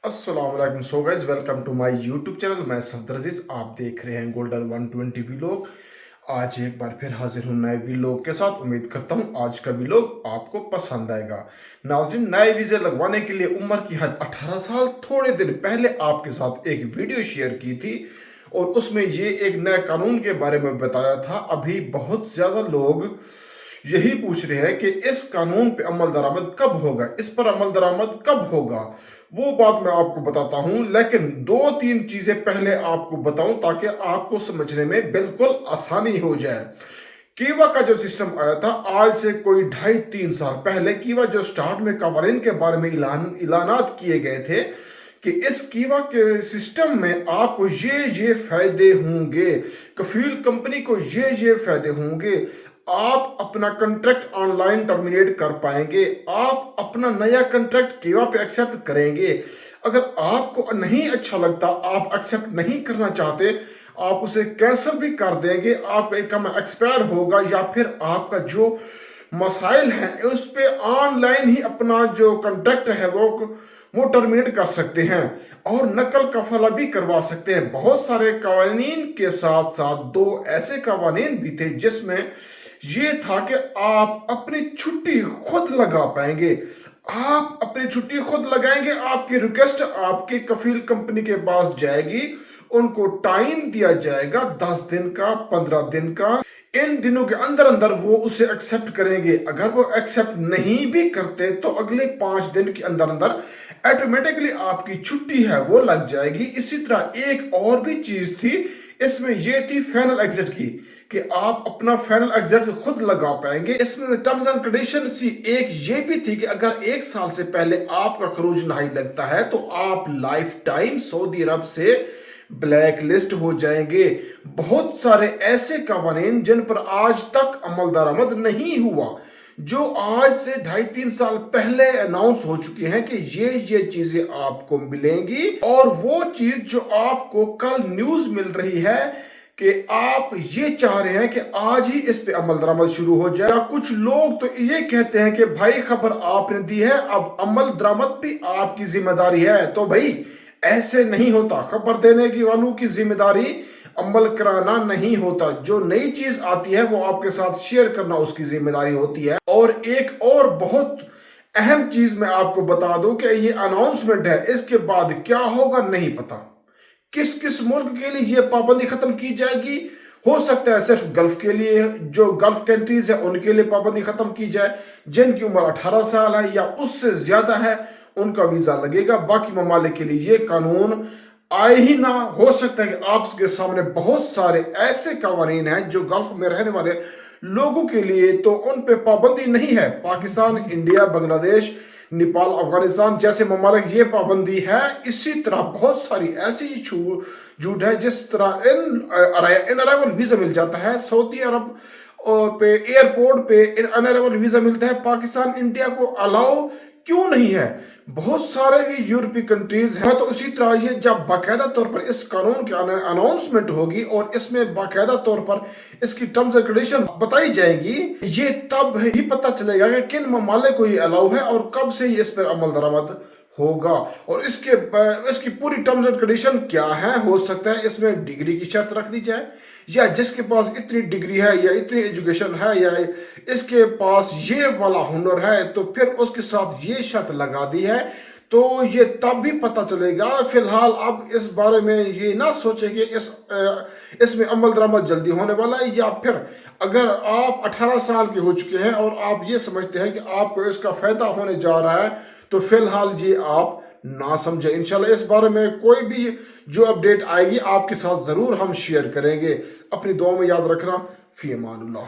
अस्सलाम वालेकुम। So guys, welcome to my YouTube channel. मैं सफदर अजीज, आप देख रहे हैं गोल्डन 120 व्लॉग। आज एक बार फिर हाजिर हूँ नए व्लॉग के साथ। उम्मीद करता हूँ आज का व्लॉग आपको पसंद आएगा। नाज़रीन, नए वीज़े लगवाने के लिए उम्र की हद 18 साल। थोड़े दिन पहले आपके साथ एक वीडियो शेयर की थी और उसमें ये एक नए कानून के बारे में बताया था। अभी बहुत ज़्यादा लोग यही पूछ रहे हैं कि इस कानून पे अमल दरामद कब होगा, इस पर अमल दरामद कब होगा। वो बात मैं आपको बताता हूं, लेकिन दो तीन चीजें पहले आपको बताऊं ताकि आपको समझने में बिल्कुल आसानी हो जाए। कीवा का जो सिस्टम आया था आज से कोई 2.5-3 साल पहले, कीवा जो स्टार्ट में कवानीन के बारे में ऐलानात किए गए थे कि इस कीवा के सिस्टम में आपको ये फायदे होंगे, कफील कंपनी को ये फायदे होंगे, आप अपना कॉन्ट्रैक्ट ऑनलाइन टर्मिनेट कर पाएंगे, आप अपना नया कॉन्ट्रैक्ट कीवा पे एक्सेप्ट करेंगे। अगर आपको नहीं अच्छा लगता, आप एक्सेप्ट नहीं करना चाहते, आप उसे कैंसिल भी कर देंगे, आपका काम एक्सपायर होगा या फिर आपका जो मसाइल हैं उस पे ऑनलाइन ही अपना जो कॉन्ट्रैक्ट है वो टर्मिनेट कर सकते हैं और नकल कफाला भी करवा सकते हैं। बहुत सारे कवानीन के साथ साथ दो ऐसे कवानीन भी थे जिसमें ये था कि आप अपनी छुट्टी खुद लगा पाएंगे, आप अपनी छुट्टी खुद लगाएंगे, आपकी रिक्वेस्ट आपके कफील कंपनी के पास जाएगी, उनको टाइम दिया जाएगा 10 दिन का, 15 दिन का। इन दिनों के अंदर अंदर वो उसे एक्सेप्ट करेंगे। अगर वो एक्सेप्ट नहीं भी करते तो अगले 5 दिन के अंदर अंदर ऑटोमेटिकली आपकी छुट्टी है वो लग जाएगी। इसी तरह एक और भी चीज थी इसमें, ये थी फाइनल एग्जिट की, कि आप अपना फाइनल एग्जिट खुद लगा पाएंगे। इसमें टर्म्स एंड कंडीशन सी एक ये भी थी कि अगर 1 साल से पहले आपका खरूज नहीं लगता है तो आप लाइफ टाइम सऊदी अरब से ब्लैक लिस्ट हो जाएंगे। बहुत सारे ऐसे कवानीन जिन पर आज तक अमल दरामद नहीं हुआ, जो आज से 2.5-3 साल पहले अनाउंस हो चुके हैं कि ये चीजें आपको मिलेंगी। और वो चीज जो आपको कल न्यूज मिल रही है कि आप ये चाह रहे हैं कि आज ही इस पे अमल दरामद शुरू हो जाए। कुछ लोग तो ये कहते हैं कि भाई खबर आपने दी है, अब अमल दरामद भी आपकी जिम्मेदारी है। तो भाई ऐसे नहीं होता, खबर देने की वालों की जिम्मेदारी अमल कराना नहीं होता। जो नई चीज आती है वो आपके साथ शेयर करना उसकी जिम्मेदारी होती है। और एक और बहुत अहम चीज मैं आपको बता दूं कि ये अनाउंसमेंट है, इसके बाद क्या होगा नहीं पता। किस किस मुल्क के लिए ये पाबंदी खत्म की जाएगी, हो सकता है सिर्फ गल्फ के लिए, जो गल्फ कंट्रीज है उनके लिए पाबंदी खत्म की जाए। जिनकी उम्र 18 साल है या उससे ज्यादा है उनका वीजा लगेगा। बाकी ममालिक के लिए ये कानून आए ही ना। हो सकता है कि आपके सामने बहुत सारे ऐसे कवानीन हैं जो गल्फ में रहने वाले लोगों के लिए तो उन पे पाबंदी नहीं है। पाकिस्तान, इंडिया, बांग्लादेश, नेपाल, अफगानिस्तान जैसे ममालिक ये पाबंदी है। इसी तरह बहुत सारी ऐसी झूठ है। जिस तरह इन अराइवल वीजा मिल जाता है सऊदी अरब पे, एयरपोर्ट पे इन अराइवल वीजा मिलता है, पाकिस्तान इंडिया को अलाउ क्यों नहीं है? बहुत सारे भी यूरोपीय कंट्रीज हैं। तो इसी तरह ये जब बाकायदा तौर पर इस कानून की अनाउंसमेंट होगी और इसमें बाकायदा तौर पर इसकी टर्म्स एंड कंडीशन बताई जाएगी, ये तब ही पता चलेगा कि किन ममालिक को ये अलाउ है और कब से ये इस पर अमल दरामद होगा और इसकी पूरी टर्म्स एंड कंडीशन क्या है। हो सकता है इसमें डिग्री की शर्त रख दी जाए, या जिसके पास इतनी डिग्री है या इतनी एजुकेशन है या इसके पास ये वाला हुनर है तो फिर उसके साथ ये शर्त लगा दी है। तो ये तब भी पता चलेगा। फिलहाल अब इस बारे में ये ना सोचे कि इसमें अमल दरामद जल्दी होने वाला है, या फिर अगर आप 18 साल के हो चुके हैं और आप ये समझते हैं कि आपको इसका फायदा होने जा रहा है तो फिलहाल ये आप ना समझे। इंशाल्लाह इस बारे में कोई भी जो अपडेट आएगी आपके साथ जरूर हम शेयर करेंगे। अपनी दुआ में याद रखना। फी अमानुल्लाह।